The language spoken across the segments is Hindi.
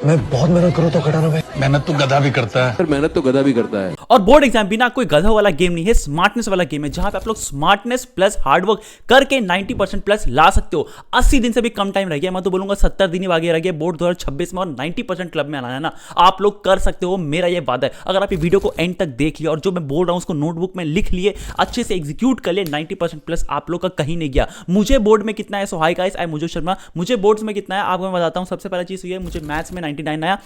मैं बहुत मेहनत करूँ तो घटाना भाई। मेहनत तो गधा भी करता है। मेहनत तो गधा भी करता है। और बोर्ड एग्जाम भी ना कोई गधा वाला गेम नहीं है, स्मार्टनेस वाला गेम है, जहां पे आप लोग स्मार्टनेस प्लस हार्डवर्क करके 90% प्लस ला सकते हो। 80 दिन से भी कम टाइम रह गया, मैं तो बोलूंगा 70 दिन ही बाकी रह गए बोर्ड 2026 में, और 90% क्लब में आना है ना, आप लोग कर सकते हो, मेरा ये वादा है। अगर आप ये वीडियो को एंड तक देख लिया और जो मैं बोल रहा हूं उसको नोटबुक में लिख लिए, अच्छे से एग्जीक्यूट कर लिए, 90% प्लस आप लोग का कहीं नहीं गया। मुझे बोर्ड में कितना है, सो हाई गाइस, आई मुझे शर्मा, मुझे बोर्ड्स में कितना है आपको मैं बताता हूं। सबसे पहला चीज ये है, मुझे मैथ्स में 99 आया,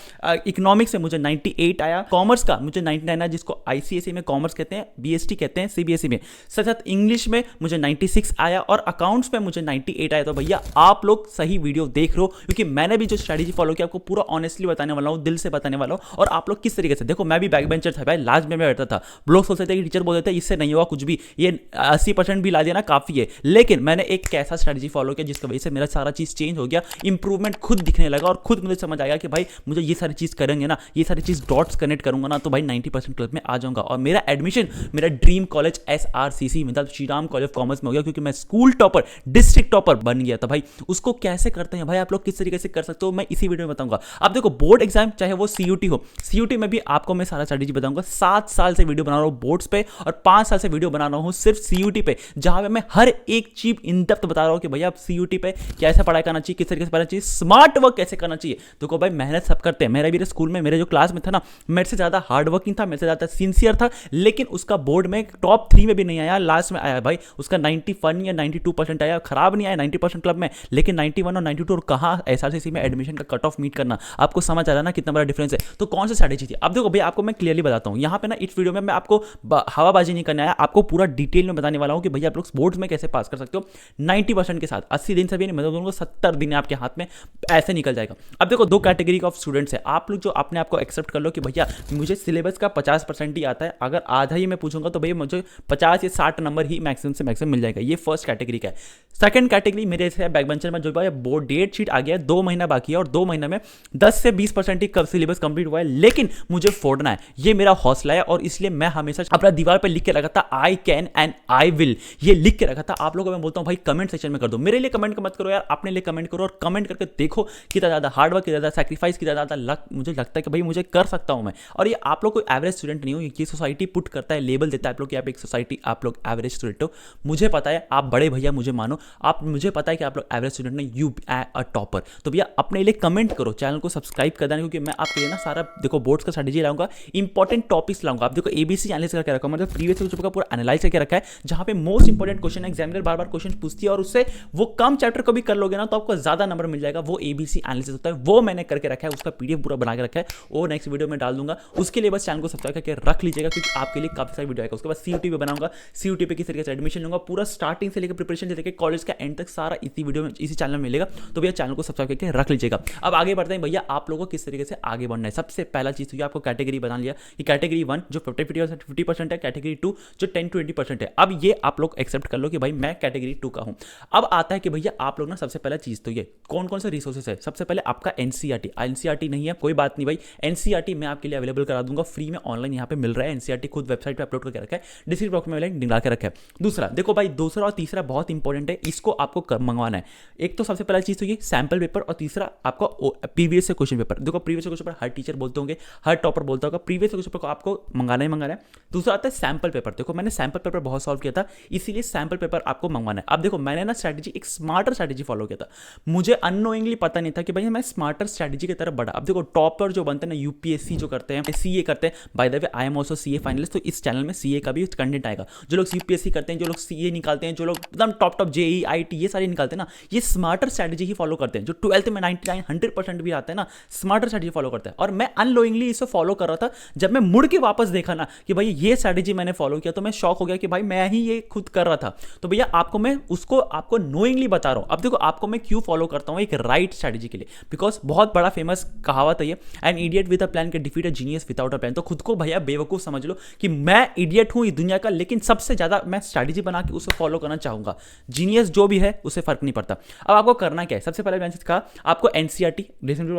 इकोनॉमिक्स में मुझे 98 आया, कॉमर्स का मुझे 99 आया, जिसको आईसीएसई में कॉमर्स कहते हैं, बीएसटी कहते हैं सीबीएसई में, साथ इंग्लिश में मुझे 96 आया, और अकाउंट्स में मुझे 98 आया। तो भैया आप लोग सही वीडियो देख रहे हो, क्योंकि मैंने भी जो स्ट्रेटेजी फॉलो किया आपको पूरा ऑनेस्टली बताने वाला हूं, दिल से बताने वाला हूं। और आप लोग किस तरीके से देखो, मैं भी बैक बेंचर था भाई, लास्ट में मैं बैठता था, लोग सोचते थे कि टीचर बोलते थे इससे नहीं होगा कुछ भी, ये 80% भी ला दिया ना काफी है, लेकिन मैंने एक कैसा स्ट्रेटेजी फॉलो किया जिसकी वजह से मेरा सारा चीज चेंज हो गया, इंप्रूवमेंट खुद दिखने लगा, और खुद मुझे समझ आया कि भाई मुझे ये सारी चीज करेंगे ना, ये सारी चीज डॉट्स कनेक्ट करूंगा ना, तो भाई 90% क्लब में आ जाऊंगा। और मेरा एडमिशन मेरा ड्रीम कॉलेज एसआरसीसी मतलब Shri Ram college of commerce में हो गया, क्योंकि मैं स्कूल टॉपर डिस्ट्रिक्ट टॉपर बन गया था भाई। उसको कैसे करते हैं भाई, आप लोग किस तरीके से कर सकते हो, मैं इसी वीडियो में बताऊंगा। आप देखो, बोर्ड एग्जाम चाहे वो सीयूटी हो, सीयूटी में भी आपको मैं सारा स्ट्रेटेजी बताऊंगा। 7 साल से वीडियो बना रहा हूं बोर्ड्स पे, और 5 साल से वीडियो बना रहा हूं सिर्फ सीयूटी पे, जहां पे मैं हर एक चीज इन डेप्थ बता रहा हूं कि भैया आप सीयूटी पे कैसे पढ़ाई करना चाहिए, किस तरीके से पढ़ना चाहिए, स्मार्ट वर्क कैसे करना चाहिए। देखो भाई, मेहनत सब करते हैं, मेरा भी स्कूल में मेरे जो क्लास में था ना, मेरे से ज्यादा हार्ड वर्किंग था, मेरे से ज्यादा सिंसियर था, लेकिन उसका बोर्ड में टॉप 3 में भी नहीं आया, लास्ट में आया भाई। उसका 91 या 92% आया, खराब नहीं आया 90% क्लब में, लेकिन 91 और 92 और कहां एसआरसीसी में एडमिशन का कट ऑफ मीट करना, आपको समझ आ रहा है ना कितना बड़ा डिफरेंस है। तो कौन सी स्ट्रेटेजी थी, अब देखो भाई आपको मैं क्लियरली बताता हूं। यहां पे ना इस वीडियो में मैं आपको हवाबाजी नहीं करने आया, आपको पूरा डिटेल में बताने वाला हूं कि भैया आप लोग स्पोर्ट्स में कैसे पास कर सकते हो 90% के साथ। 80 दिन से भी नहीं, मैं तो बोलूंगा 70 दिन आपके हाथ में ऐसे निकल जाएगा। अब देखो, 2 कैटेगरी ऑफ स्टूडेंट्स है, आप लोग जो अपने आप को एक्सेप्ट कर लो कि भैया मुझे सिलेबस का 50% ही आता है, अगर आधा ही मैं पूछूंगा तो भैया मुझे 50 या 60 नंबर ही मैक्सिमम से मैक्सिमम मिल जाएगा। ये फर्स्ट कैटेगरी का है। सेकंड कैटेगरी मेरे से बैक बेंचर में जो भाई बोर्ड डेट शीट आ गया है, 2 महीना बाकी है, और 2 महीने में 10 से 20% ही सिलेबस कंप्लीट हुआ है, लेकिन मुझे फोड़ना है, ये मेरा हौसला है, और इसलिए मैं हमेशा अपना दीवार पर लिख के रखा था I can and I will, ये लिख के रखा था। आप लोगों को मैं बोलता हूं भाई कमेंट सेक्शन में कर दो, मेरे लिए कमेंट मत करो यार, अपने लिए कमेंट करो, और कमेंट करके देखो कितना ज्यादा हार्डवर्क, कितना ज्यादा सैक्रिफाइस, कितना ज्यादा मुझे लगता है कि भाई मुझे कर सकता हूं मैं। और ये आप लोग कोई एवरेज स्टूडेंट नहीं हो, ये सोसाइटी पुट करता है, लेबल देता है आप लोग कि आप एक सोसाइटी, आप लोग एवरेज स्टूडेंट हो। मुझे पता है, आप बड़े भैया मुझे मानो, आप मुझे पता है कि आप लोग एवरेज स्टूडेंट नहीं, यू अ टॉपर। तो भैया अपने लिए कमेंट करो, चैनल को सब्सक्राइब कर देना, क्योंकि मैं आपके लिए ना सारा देखो बोर्ड्स का स्ट्रेटेजी लाऊंगा, इंपॉर्टेंट टॉपिक्स लाऊंगा। आप देखो एबीसी एनालिसिस करके रखा, मतलब प्रीवियस क्वेश्चन का पूरा एनालाइज करके रखा है, जहां पे मोस्ट इंपॉर्टेंट क्वेश्चन एग्जामिनर बार बार क्वेश्चन पूछती है, और उससे वो कम चैप्टर को भी कर लोगे ना तो आपको ज्यादा नंबर मिल जाएगा। वो एबीसी एनालिसिस होता है, वो मैंने करके रखा है, उसका पीडीएफ पूरा बना के रखा है, वो नेक्स्ट वीडियो में डाल दूंगा। उसके लिए बस चैनल को सब्सक्राइब करके रख लीजिएगा, क्योंकि आपके लिए काफी सारी वीडियो आएगा। उसके बाद सीयूटी पे बनाऊंगा, सीयूटी पे किस तरीके से एडमिशन लूंगा, पूरा स्टार्टिंग से लेकर प्रिपरेशन से लेकर कॉलेज का एंड तक सारा इसी वीडियो में, इसी चैनल में मिलेगा। तो भैया चैनल को सब्सक्राइब करके रख लीजिएगा। अब आगे बढ़ते हैं भैया, आप लोगों को किस तरीके से आगे बढ़ना है। सबसे पहला चीज तो आपको कैटेगरी बना लिया कि कैटेगरी 1 जो 50% है, कैटेगरी 2 जो 10-20% है। अब ये आप लोग एक्सेप्ट कर लो कि भाई मैं कैटेगरी 2 का हूं। अब आता है कि भैया आप लोग ना सबसे पहला चीज तो ये कौन कौन से रिसोर्सेस है। सबसे पहले आपका एनसीईआरटी, एनसीईआरटी नहीं है कोई बात नहीं भाई, एनसीईआरटी मैं आपके लिए अवेलेबल करा दूंगा फ्री में, ऑनलाइन यहाँ पे मिल रहा है। एनसीईआरटी खुद वेबसाइट पे अपलोड करके रखा है, डिस्क्रिप्शन बॉक्स में लिंक निकाल के रखा है। दूसरा देखो भाई, दूसरा और तीसरा बहुत इंपॉर्टेंट है, इसको आपको मंगवाना है। एक तो सबसे पहला चीज तो ये सैंपल पेपर, और तीसरा आपका प्रीवियस से क्वेश्चन पेपर। देखो प्रीवियस क्वेश्चन पेपर हर टीचर बोलते होंगे, हर टॉपर बोलता होगा, प्रीवियस क्वेश्चन पेपर को आपको मंगाना ही मंगाना है। दूसरा आता है सैंपल पेपर। देखो मैंने सैंपल पेपर बहुत सॉल्व किया था, इसीलिए सैंपल पेपर आपको मंगवाना है। अब देखो मैंने ना स्ट्रेटेजी, एक स्मार्टर स्ट्रेटेजी फॉलो किया था, मुझे अननोइंगली पता नहीं था कि भाई मैं स्मार्टर स्ट्रेटेजी की तरफ बढ़ा। अब देखो टॉपर जो बनते हैं ना, यूपीएससी जो करते हैं, सीए करते हैं, by the way I am also CA finalist, तो इस चैनल में सीए का भी कंटेंट आएगा। जो लोग यूपीएससी करते हैं, जो लोग सीए निकालते हैं, जो लोग एकदम टॉप जेई आईटी ये सारे निकालते हैं ना, ये स्मार्टर स्ट्रेटेजी ही फॉलो करते हैं। जो 12th में 99-100% भी आते हैं ना, स्मार्टर स्ट्रेटेजी फॉलो करते हैं। और मैं अननोइंगली इसे फॉलो कर रहा था, जब मैं मुड़ के वापस देखा ना कि भाई ये स्ट्रेटेजी मैंने फॉलो किया, तो मैं शॉक हो गया कि भाई मैं ही ये खुद कर रहा था। तो भैया आपको मैं उसको आपको नोइंगली बता रहा हूं। अब देखो आपको मैं क्यों फॉलो करता हूं, एक राइट स्ट्रेटेजी के लिए, बिकॉज बहुत बड़ा फेमस कहावत है ये, an idiot with a plan can defeat a genius without a plan. तो खुद को भैया बेवकूफ समझ लो कि मैं इडियट हूं इस दुनिया का, लेकिन सबसे ज्यादा मैं स्ट्रेटेजी बना के उसे फॉलो करना चाहूंगा। जीनियस जो भी है उसे फर्क नहीं पड़ता। अब आपको करना क्या है, सबसे पहले मैंने कहा आपको एनसीईआरटी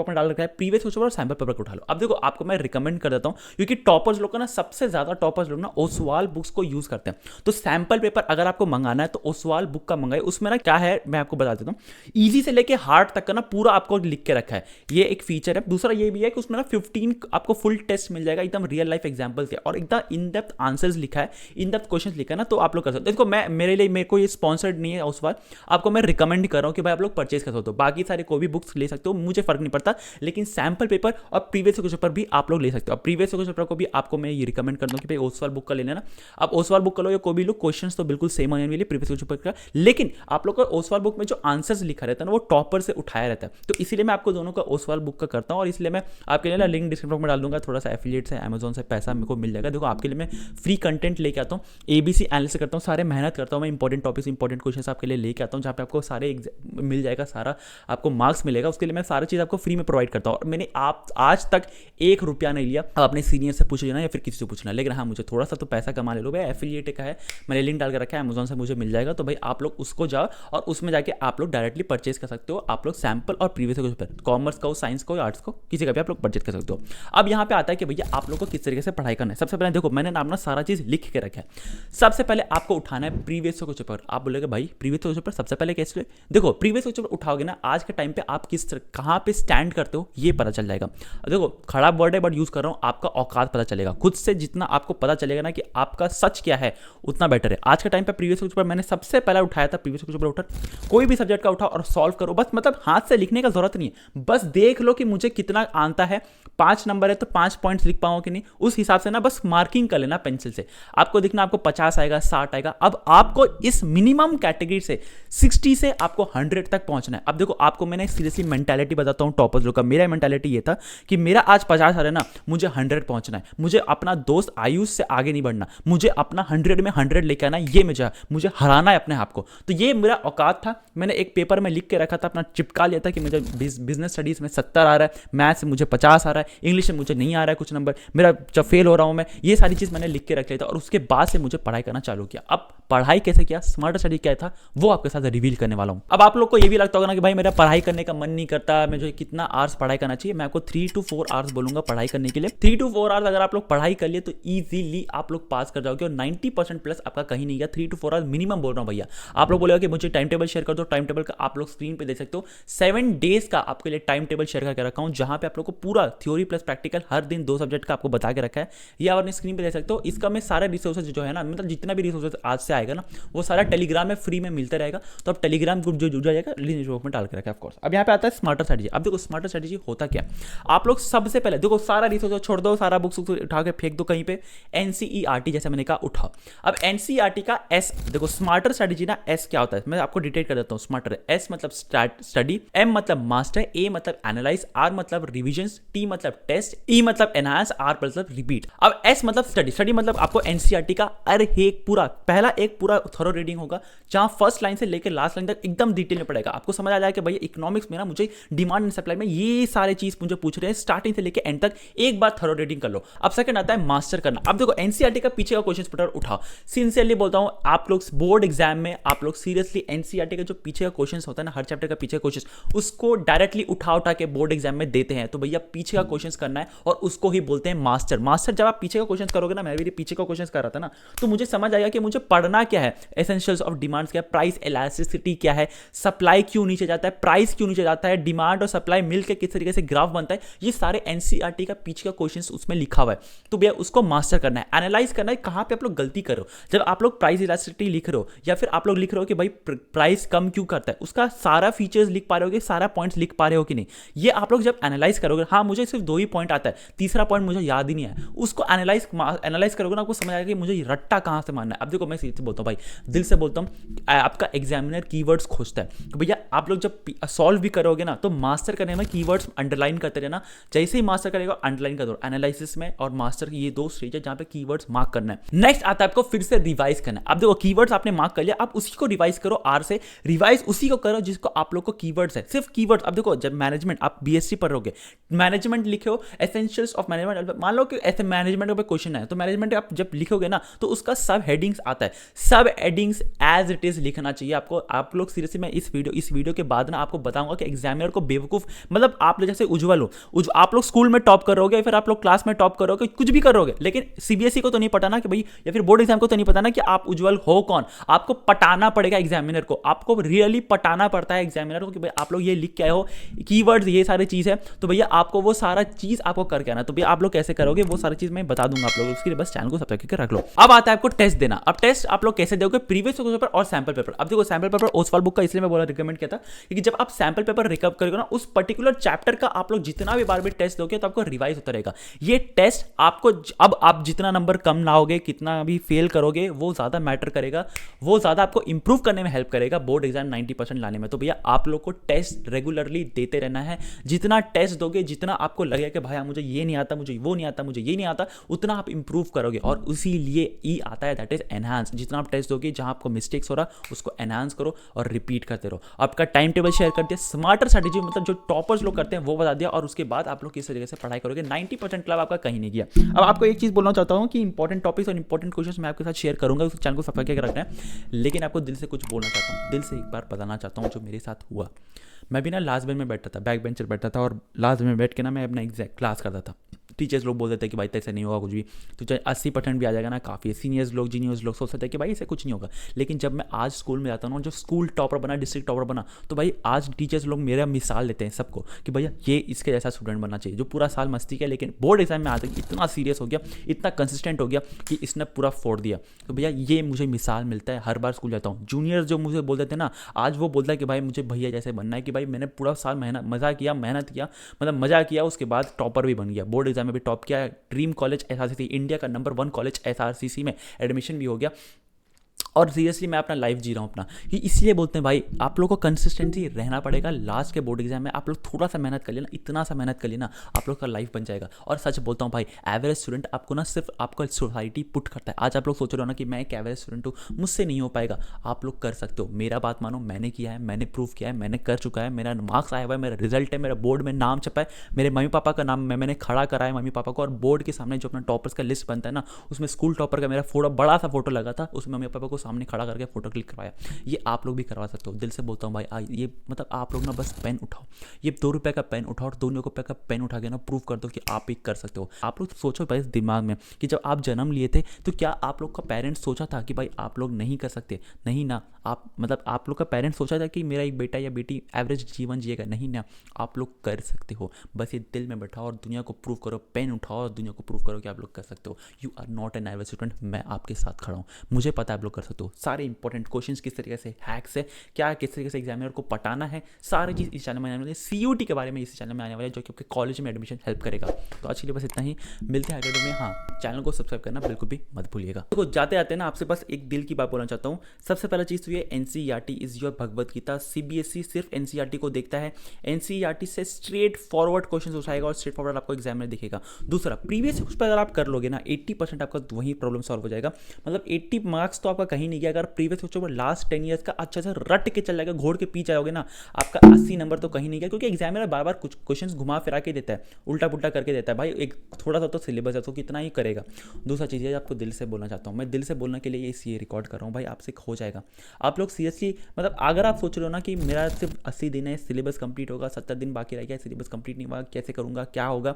आपने डाल रखा है, प्रीवियस क्वेश्चन और सैंपल पेपर को उठा लो। अब देखो आपको मैं रिकमेंड कर देता हूं, क्योंकि टॉपर्स लोग का ना, सबसे ज्यादा टॉपर्स लोग ना ओसवाल बुक्स को यूज करते हैं। तो सैंपल पेपर अगर आपको मंगाना है तो ओसवाल बुक का मंगाए। उसमें ना क्या है मैं आपको बता देता हूं, इजी से लेके हार्ड तक का ना पूरा आपको लिख के रखा है। ये एक फीचर है। दूसरा ये भी है कि उसमें ना 15 आपको फुल टेस्ट मिल जाएगा एकदम रियल लाइफ एग्जांपल के, और एकदम इन डेप्थ आंसर्स लिखा है, इन डेप्थ क्वेश्चंस लिखा है ना, तो आप लोग कर सकते हो। देखो मैं मेरे को ये स्पॉन्सर्ड नहीं है, उस बार आपको मैं रिकमेंड कर रहा हूँ कि भाई आप लोग परचेज कर सकते हो, बाकी सारे कोई भी बुक्स ले सकते हो, मुझे फर्क नहीं पड़ता, लेकिन सैम्पल पेपर और प्रीवियस क्वेश्चन पेपर भी आप लोग ले सकते हो। प्रीवियस क्वेश्चन पेपर को भी आपको मैं ये रिकमेंड कर दूँ कि भाई ओसवाल बुक का ले लेना, आप ओसवाल बुक कर लो या कोई भी लो, क्वेश्चंस तो बिल्कुल सेम आने वाले प्रीवियस क्वेश्चन पेपर का, लेकिन आप लोग का ओसवाल बुक में जो आंसर्स लिखा रहता है ना वो टॉपर से उठाया रहता है, तो इसीलिए मैं आपको दोनों का ओसवाल बुक का करता हूँ, और इसलिए मैं आपके लिए ना लिंक डिस्क्रिप्शन में डाल दूंगा, थोड़ा सा एफिलिएट से अमेजोन से पैसा मेरे को मिल जाएगा। देखो आपके लिए मैं फ्री कंटेंट लेके आता हूँ, ABC एनालिसिस करता हूँ, सारे मेहनत करता हूँ मैं, इंपॉर्टेंट टॉपिक्स इंपॉर्टेंट क्वेश्चन आपके लिए लेके आता हूँ, जहाँ पे आपको सारे मिल जाएगा, सारा आपको मार्क्स मिलेगा, उसके लिए मैं सारी चीज़ आपको फ्री में प्रोवाइड करता हूँ। और मैंने आप आज तक 1 रुपया नहीं लिया, आप अपने सीनियर से पूछ लेना या फिर किसी से पूछना, लेकिन हाँ मुझे थोड़ा सा तो पैसा कमा ले लो भाई, एफिलिएट का है, मैंने लिंक डाल कर रखा है, अमेजोन से मुझे मिल जाएगा, तो भाई आप लोग उसको जाओ और उसमें जाके आप लोग डायरेक्टली परचेज कर सकते हो, आप लोग सैम्पल और प्रीवियस क्वेश्चन, कॉमर्स का हो, साइंस का हो, आर्ट्स को, किसी का भी आप लोग परचेज कर सकते हो। अब यहाँ पे आता है कि भैया आप लोग को किस तरीके से पढ़ाई करना है। सबसे पहले देखो मैंने अपना सारा चीज लिख के रखा है, सबसे पहले आपको उठाना है प्रीवियस क्वेश्चन पेपर। आप बोलेगे भाई प्रीवियस क्वेश्चन पेपर सबसे पहले कैसे, देखो प्रीवियस क्वेश्चन पेपर उठाओगे ना, आज के टाइम पे आप कहाँ पे स्टैंड करते हो ये पता चल जाएगा। देखो खराब वर्ड है बट यूज कर रहा हूँ, आपका औकात पता चलेगा खुद से, जितना आपको पता चलेगा ना कि आपका सच क्या है उतना बेटर है। आज के टाइम पे प्रीवियस क्वेश्चन पेपर मैंने सबसे पहले उठाया था, प्रीवियस क्वेश्चन पेपर उठा, कोई भी सब्जेक्ट का उठाओ और सॉल्व करो, बस मतलब हाथ से लिखने का जरूरत नहीं है, बस देख लो कि मुझे कितना आता है, 5 नंबर है तो 5 पॉइंट्स लिख पाऊंगा कि नहीं, उस हिसाब से ना बस मार्किंग कर लेना पेंसिल से, आपको दिखना आपको 50 आएगा 60 आएगा। अब आपको इस मिनिमम कैटेगरी से 60 से आपको 100 तक पहुंचना है। अब देखो आपको मैंने सीरियसली मेंटालिटी बताता हूं टॉपर्स लोग का, मेरा मेंटालिटी ये था कि मेरा आज 50 आ रहा है ना, मुझे 100 पहुंचना है, मुझे अपना दोस्त आयुष से आगे नहीं बढ़ना, मुझे अपना 100 में 100 लेके आना, ये मुझे हराना है अपने आप को, तो ये मेरा औकात था। मैंने एक पेपर में लिख के रखा था, अपना चिपका लिया था कि मुझे बिजनेस स्टडीज में 70 आ रहा है, मैथ्स में मुझे 50 आ रहा है, इंग्लिश में मुझे नहीं आ रहा है कुछ नंबर, मेरा जब फेल हो रहा हूं मैं, ये सारी चीज मैंने लिख के रख लिया था, और उसके बाद से मुझे पढ़ाई करना चालू किया। अब पढ़ाई कैसे किया, स्मार्ट स्टडी क्या था, वो आपके साथ रिवील करने वाला हूं। अब आप लोग को ये भी लगता होगा ना कि भाई मेरा पढ़ाई करने का मन नहीं करता, मुझे कितना आवर्स पढ़ाई करना चाहिए, मैं आपको 3 to 4 आवर्स बोलूंगा पढ़ाई करने के लिए। 3 to 4 आवर्स अगर आप लोग पढ़ाई कर लिए तो इजीली आप लोग पास कर जाओगे, और 90% प्लस आपका कहीं नहीं गया। 3 to 4 आवर्स मिनिमम बोल रहा हूं भैया। आप लोग बोलेगा कि मुझे टाइम टेबल शेयर कर दो, टाइम टेबल का आप लोग स्क्रीन पे देख सकते हो, 7 डेज का आपके लिए टाइम टेबल शेयर करके रखा हूं, जहां पे आप लोग को पूरा थ्योरी प्लस प्रैक्टिकल हर दिन 2 सब्जेक्ट का आपको बता के रखा है, ये आप अपनी स्क्रीन पे देख सकते हो। इसका मैं सारे रिसोर्सेज जो है ना, मतलब जितना भी रिसोर्सेज आज से आएगा ना, वो सारा टेलीग्राम में फ्री में मिलता रहेगा, तो आप टेलीग्राम ग्रुप जो जुड़ जाएगा, लिंक में डाल के रखा है ऑफ कोर्स। अब यहाँ पे आता है स्मार्टर स्ट्रेटजी। अब देखो स्मार्टर स्ट्रेटजी होता क्या, आप लोग सबसे पहले देखो सारा रिसोर्स छोड़ दो, सारा बुक्स उठा के फेंक दो कहीं पे, NCERT जैसे मैंने कहा उठाओ। अब NCERT का S देखो, स्मार्टर स्ट्रेटजी ना S क्या होता है मैं आपको डिटेल कर देता हूँ। स्मार्टर S मतलब स्टडी, M मतलब मास्टर, A मतलब एनालाइज, R मतलब रिविजन्स, T मतलब टेस्ट, E मतलब एनहांस, R मतलब रिपीट। अब S मतलब स्टडी, स्टडी मतलब आपको NCERT का एक पूरा थॉरो रीडिंग होगा, जहां फर्स्ट लाइन से लेकर लास्ट लाइन तक एकदम डिटेल में पड़ेगा, आपको समझ आ जाएगा कि भैया इकोनॉमिक्स में ना मुझे डिमांड एंड सप्लाई में ये सारे चीज मुझे पूछ रहे हैं, स्टार्टिंग से लेकर एंड तक एक बार थॉरो रीडिंग कर लो। अब सेकंड आता है मास्टर करना। अब देखो NCERT का पीछे का क्वेश्चन पेपर उठाओ, सिंसियरली बोलता हूं आप लोग बोर्ड एग्जाम में आप लोग सीरियसली NCERT का जो पीछे का क्वेश्चन होता है ना, हर चैप्टर का पीछे का क्वेश्चन, उसको डायरेक्टली उठा के बोर्ड एग्जाम में देते हैं, तो भैया पीछे का क्वेश्चन करना है, और उसको ही बोलते हैं मास्टर। मास्टर जब आप पीछे का क्वेश्चन करोगे ना, मैं भी पीछे का क्वेश्चन कर रहा था ना, तो मुझे समझ आएगा कि मुझे पढ़ना क्या है, एसेंशियल्स ऑफ डिमांड्स क्या है, प्राइस इलास्टिसिटी क्या है, सप्लाई क्यों नीचे जाता है, प्राइस क्यों नीचे जाता है, डिमांड और सप्लाई मिलकर किस तरीके से ग्राफ बनता है, ये सारे NCERT का पीछे का क्वेश्चन उसमें लिखा हुआ है। तो भैया उसको मास्टर करना है, एनालाइज करना है कहां पे आप लोग गलती करो। जब आप लोग प्राइस इलास्टिसिटी लिख रहे हो, या फिर आप लोग लिख रहे हो कि भाई प्राइस कम क्यों करता है, उसका सारा फीचर्स लिख पा रहे हो, सारा पॉइंट्स लिख पा रहे हो कि नहीं, ये आप लोग जब एनालाइज करोगे, हाँ मुझे सिर्फ 2 ही पॉइंट आता है, तीसरा पॉइंट मुझे याद ही नहीं है, उसको एनालाइज करोगे ना, आपको समझ आएगा कि मुझे रट्टा कहां से मारना है। अब देखो मैं सीधे बोलता हूं भाई, दिल से बोलता हूं, आपका एग्जामिनर कीवर्ड्स खोजता है, तो भैया आप लोग जब सॉल्व भी करोगे ना, तो मास्टर करने में कीवर्ड्स अंडरलाइन करते रहना, जैसे ही मास्टर करेगा अंडरलाइन कर दो। एनालिसिस में और मास्टर की ये 2 स्टेज है जहां पे कीवर्ड्स मार्क करना है। नेक्स्ट आता है आपको फिर से रिवाइज करना है। अब देखो कीवर्ड्स आपने मार्क कर लिया, आप उसी को रिवाइज करो, R से रिवाइज उसी को करो जिसको आप लोग को कीवर्ड्स है, सिर्फ कीवर्ड्स। अब देखो जब मैनेजमेंट आप BSc पढ़ोगे, मैनेजमेंट लिखे हो, एसेंशियल्स ऑफ मैनेजमेंट, मान लो कि ऐसे मैनेजमेंट का क्वेश्चन है, तो मैनेजमेंट आप जब लिखोगे ना, तो उसका सब हेडिंग्स आता है, सब हेडिंग्स एज इट इज लिखना चाहिए आपको। आप लोग सीरियसली मैं इस वीडियो के बाद ना आपको बताऊंगा कि एग्जामिनर को बेवकूफ, मतलब आप लोग जैसे उज्जवल हो, आप लोग स्कूल में टॉप करोगे, या फिर आप लोग क्लास में टॉप करोगे, कुछ भी करोगे, लेकिन CBSE को तो नहीं पता ना कि भाई, या फिर बोर्ड एग्जाम को तो नहीं पता ना कि आप उज्जवल हो कौन। आपको पटाना पड़ेगा एग्जामिनर को, आपको रियली पटाना पड़ता है एग्जामिनर को कि भाई आप लोग ये लिख के आए हो, कीवर्ड्स ये सारी चीज़ है, तो भैया आपको वो सारा चीज़ आपको करके आना। तो भैया आप लोग कैसे करोगे वो सारी चीज़ मैं बता दूंगा आप लोगों को, उसके लिए बस चैनल को सब्सक्राइब करके रख लो। अब आता है आपको टेस्ट देना। अब टेस्ट आप लोग कैसे दोगे, प्रीवियस पेपर और सैम्पल पेपर। अब देखो सैम्पल पेपर ओसवाल बुक का इसलिए मैं बोला रिकमेंड किया था क्योंकि जब आप सैम्पल पेपर रिकवर करोगे ना, उस पर्टिकुलर चैप्टर का आप लोग जितना भी बार भी टेस्ट दोगे तो आपको रिवाइज होता रहेगा। ये टेस्ट आपको अब आप जितना नंबर कम लाओगे, कितना भी फेल करोगे, वो ज़्यादा मैटर करेगा, वो ज़्यादा आपको इंप्रूव करने में हेल्प करेगा बोर्ड एग्जाम 90% लाने में। तो भैया आप लोग को टेस्ट रेगुलरली देते रहना है। जितना टेस्ट दोगे, जितना आपको लगेगा कि भाई मुझे ये नहीं आता, मुझे वो नहीं आता, मुझे ये नहीं आता, उतना आप इंप्रूव करोगे। और उसी लिए ई आता है, दैट इज एनहांस। जितना आप टेस्ट दोगे, जहां आपको मिस्टेक्स हो रहा उसको एनहांस करो और रिपीट करते रहो। आपका टाइम टेबल शेयर कर दिया, स्मार्टर स्ट्रेटेजी मतलब जो टॉपर्स लोग करते हैं वो बता दिया, और उसके बाद आप लोग किस तरीके से पढ़ाई करोगे। 90% क्लब आपका कहीं नहीं गया। अब आपको एक चीज बोलना चाहता हूं कि इंपॉर्टेंट टॉपिक्स और इंपॉर्टेंट क्वेश्चन मैं आपके साथ शेयर करूंगा, उस चैनल को सब्सक्राइब करके रखना है। लेकिन आपको दिल से कुछ बोलना चाहता हूं, दिल से एक बार बताना चाहता हूं जो मेरे साथ हुआ। मैं भी ना लास्ट बेंच में बैठता था, बैक बेंचर बैठता था, और लास्ट बेंच में बैठ के ना मैं अपना एग्जैक्ट क्लास करता था। टीचर्स लोग बोलते थे कि भाई ऐसे नहीं होगा कुछ भी, तो चाहे 80% भी आ जाएगा ना काफ़ी है। सीनियर्स लोग, जीनियर्स लोग सोचते थे कि भाई इससे कुछ नहीं होगा। लेकिन जब मैं आज स्कूल में जाता हूँ, जो स्कूल टॉपर बना, डिस्ट्रिक्ट टॉपर बना, तो भाई आज टीचर्स लोग मेरा मिसाल लेते हैं सबको कि भैया ये इसके जैसा स्टूडेंट बनना चाहिए, जो पूरा साल मस्ती किया लेकिन बोर्ड एग्जाम में आते इतना सीरियस हो गया, इतना कंसिस्टेंट हो गया कि इसने पूरा फोड़ दिया। तो भैया ये मुझे मिसाल मिलता है, हर बार स्कूल जाता हूँ। जूनियर्स जो मुझे बोलते थे ना, आज वो बोलता है कि भाई मुझे भैया जैसे बनना है, कि भाई मैंने पूरा साल मेहनत किया, मतलब मजा किया, उसके बाद टॉपर भी बन गया, बोर्ड एग्जाम में भी टॉप किया, ड्रीम कॉलेज एसआरसीसी, इंडिया का नंबर 1 कॉलेज एसआरसीसी में एडमिशन भी हो गया। और सीरियसली मैं अपना लाइफ जी रहा हूँ अपना, कि इसलिए बोलते हैं भाई आप लोगों को कंसिस्टेंसी रहना पड़ेगा। लास्ट के बोर्ड एग्जाम में आप लोग थोड़ा सा मेहनत कर लेना, इतना सा मेहनत कर लेना, आप लोग का लाइफ बन जाएगा। और सच बोलता हूँ भाई, एवरेज स्टूडेंट आपको ना सिर्फ आपका सोसाइटी पुट करता है। आज आप लोग सोच रहे हो ना कि मैं एक एवरेज स्टूडेंट हूँ, मुझसे नहीं हो पाएगा, आप लोग कर सकते हो। मेरा बात मानो, मैंने किया है, मैंने प्रूव किया है, मैंने कर चुका है, मेरा मार्क्स आया हुआ है, मेरा रिजल्ट है, मेरा बोर्ड में नाम छपा है, मेरे मम्मी पापा का नाम मैंने खड़ा करा है मम्मी पापा को। और बोर्ड के सामने जो अपना टॉपर्स का लिस्ट बनता है ना, उसमें स्कूल टॉपर का मेरा फोटो, बड़ा सा फोटो लगा था, उसमें मम्मी पापा को सामने खड़ा करके फोटो क्लिक करवाया। ये आप लोग भी करवा सकते हो। दिल से बोलता हूँ भाई, ये मतलब आप लोग ना बस पेन उठाओ, ये 2 रुपए का पेन उठाओ और 2 रुपए का पेन उठा के ना प्रूव कर दो कि आप भी कर सकते हो। आप लोग सोचो भाई इस दिमाग में कि जब आप जन्म लिए थे तो क्या आप लोग का पेरेंट्स सोचा था कि भाई आप लोग नहीं कर सकते? नहीं ना। आप मतलब आप लोग का पेरेंट्स सोचा था कि मेरा एक बेटा या बेटी एवरेज जीवन जिएगा? नहीं ना। आप लोग कर सकते हो, बस ये दिल में बैठाओ और दुनिया को प्रूव करो, पेन उठाओ और दुनिया को प्रूव करो कि आप लोग कर सकते हो। You are not an average student, मैं आपके साथ खड़ा हूँ, मुझे पता है आप लोग कर सकते हो। सारे इंपॉर्टेंट क्वेश्चंस किस तरीके से हैक्स है, क्या किस तरीके से एग्जामिनर को पटाना है, सारी चीज़ इस चैनल में आने वाली है। सीयूटी के बारे में इस चैनल में आने वाला है, जो कि आपके कॉलेज में एडमिशन हेल्प करेगा। तो आज के लिए बस इतना ही, मिलते हैं अगले वीडियो में। हाँ, चैनल को सब्सक्राइब करना बिल्कुल भी मत भूलिएगा। तो जाते आते ना आपसे बस एक दिल की बात बोलना चाहता हूँ। सबसे पहला चीज़ तो ये NCERT is your Bhagavad Gita. CBSE सिर्फ एनसीईआरटी को देखता है, एनसीईआरटी से स्ट्रेट फॉरवर्ड क्वेश्चन उठाएगा और स्ट्रेट फॉरवर्ड आपको एग्जाम में दिखेगा। दूसरा, प्रीवियस उस पर अगर आप कर लोगे ना 80% आपका वही प्रॉब्लम सॉल्व हो जाएगा। मतलब 80 मार्क्स तो आपका कहीं नहीं गया। अगर प्रीवियस क्वेश्चन पर लास्ट 10 ईयर्स का अच्छा से रट के चल जाएगा, घोड़ के पी जाओगे ना, आपका 80 नंबर तो कहीं नहीं गया। क्योंकि एग्जामिनर बार बार कुछ क्वेश्चंस घुमा फिरा के देता है, उल्टा पुल्टा करके देता है। भाई एक थोड़ा सा तो सिलेबस है, तो कितना ही करेगा। दूसरा चीज़ है, आपको दिल से बोलना चाहता हूँ, मैं दिल से बोलने के लिए ये रिकॉर्ड कर रहा हूँ भाई, आपसे हो जाएगा। आप लोग सीरियसली मतलब अगर आप सोच रहे हो ना कि मेरा सिर्फ 80 दिन है, सिलेबस कंप्लीट होगा, 70 दिन बाकी रह गया, सिलेबस कंप्लीट नहीं हुआ, कैसे करूँगा, क्या होगा,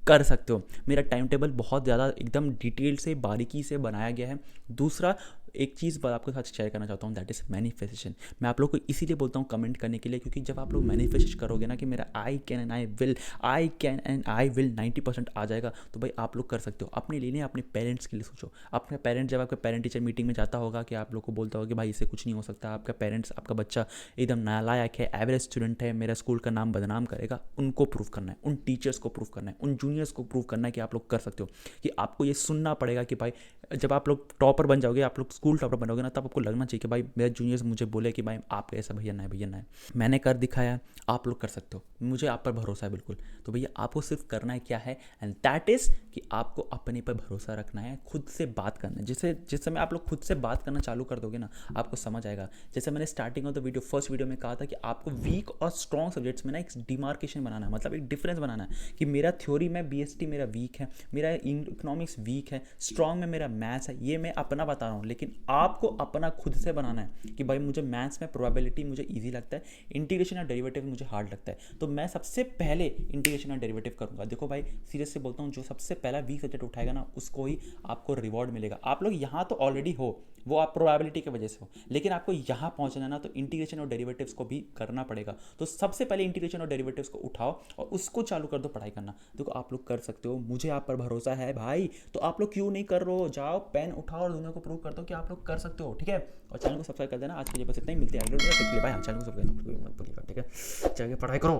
कर सकते हो। मेरा टाइम टेबल बहुत ज़्यादा एकदम डिटेल से, बारीकी से बनाया गया है। दूसरा एक चीज़ बात आपके साथ शेयर करना चाहता हूँ, दैट इज़ मैनिफेस्टेशन। मैं आप लोग को इसीलिए बोलता हूँ कमेंट करने के लिए, क्योंकि जब आप लोग मैनिफेस्ट करोगे ना कि मेरा I can and I will 90% आ जाएगा, तो भाई आप लोग कर सकते हो। अपने लिए नहीं, अपने पेरेंट्स के लिए सोचो। अपने पेरेंट्स, जब आपका पेरेंट टीचर मीटिंग में जाता होगा कि आप लोग को बोलता होगा कि भाई इससे कुछ नहीं हो सकता, आपका पेरेंट्स, आपका बच्चा एकदम नालायक है, एवरेज स्टूडेंट है, मेरा स्कूल का नाम बदनाम करेगा, उनको प्रूव करना है, उन टीचर्स को प्रूव करना है, उन जूनियर्स को प्रूव करना है कि आप लोग कर सकते हो। कि आपको ये सुनना पड़ेगा कि भाई जब आप लोग टॉपर बन जाओगे, आप लोग स्कूल टॉपर बनोगे ना, तब आपको लगना चाहिए कि भाई मेरे जूनियर्स मुझे बोले कि भाई आप ऐसा भैया ना है, भैया ना है, मैंने कर दिखाया, आप लोग कर सकते हो, मुझे आप पर भरोसा है बिल्कुल। तो भैया आपको सिर्फ करना है क्या है, एंड दैट इज़ कि आपको अपने पर भरोसा रखना है, खुद से बात करना है। जिस समय आप लोग खुद से बात करना चालू कर दोगे ना, आपको समझ आएगा। जैसे मैंने starting of the video, first video में कहा था कि आपको वीक और स्ट्रॉन्ग सब्जेक्ट्स में ना एक डिमार्केशन बनाना है, मतलब एक डिफरेंस बनाना है कि मेरा थ्योरी में बीएसटी मेरा वीक है, मेरा इकोनॉमिक्स वीक है, स्ट्रॉन्ग में मेरा मैथ्स है। ये मैं अपना बता रहा हूँ, लेकिन आपको अपना खुद से बनाना है कि भाई मुझे मैथ्स में प्रोबेबिलिटी मुझे इजी लगता है, इंटीग्रेशन और डेरिवेटिव मुझे हार्ड लगता है, तो मैं सबसे पहले इंटीग्रेशन और डेरिवेटिव करूंगा। देखो भाई सीरियस से बोलता हूँ, जो सबसे पहला वीक सब्जेक्ट उठाएगा ना, उसको ही आपको रिवॉर्ड मिलेगा। आप लोग यहाँ तो ऑलरेडी हो, वो आप प्रोबेबिलिटी की वजह से हो, लेकिन आपको यहाँ पहुँचना है ना तो इंटीग्रेशन और डेरिवेटिव्स को भी करना पड़ेगा। तो सबसे पहले इंटीग्रेशन और डेरिवेटिव्स को उठाओ और उसको चालू कर दो पढ़ाई करना। देखो आप लोग कर सकते हो, मुझे आप पर भरोसा है भाई, तो आप लोग क्यों नहीं कर रहे हो? जाओ पेन उठाओ और दुनिया को प्रूव कर दो कि आप लोग कर सकते हो, ठीक है। और चैनल को सब्सक्राइब कर देना। आज के लिए बस इतना ही, मिलते हैं अगले वीडियो में। भाई हाँ, चैनल को सब्सक्राइब मत भूलिएगा, ठीक है। चलिए पढ़ाई करो।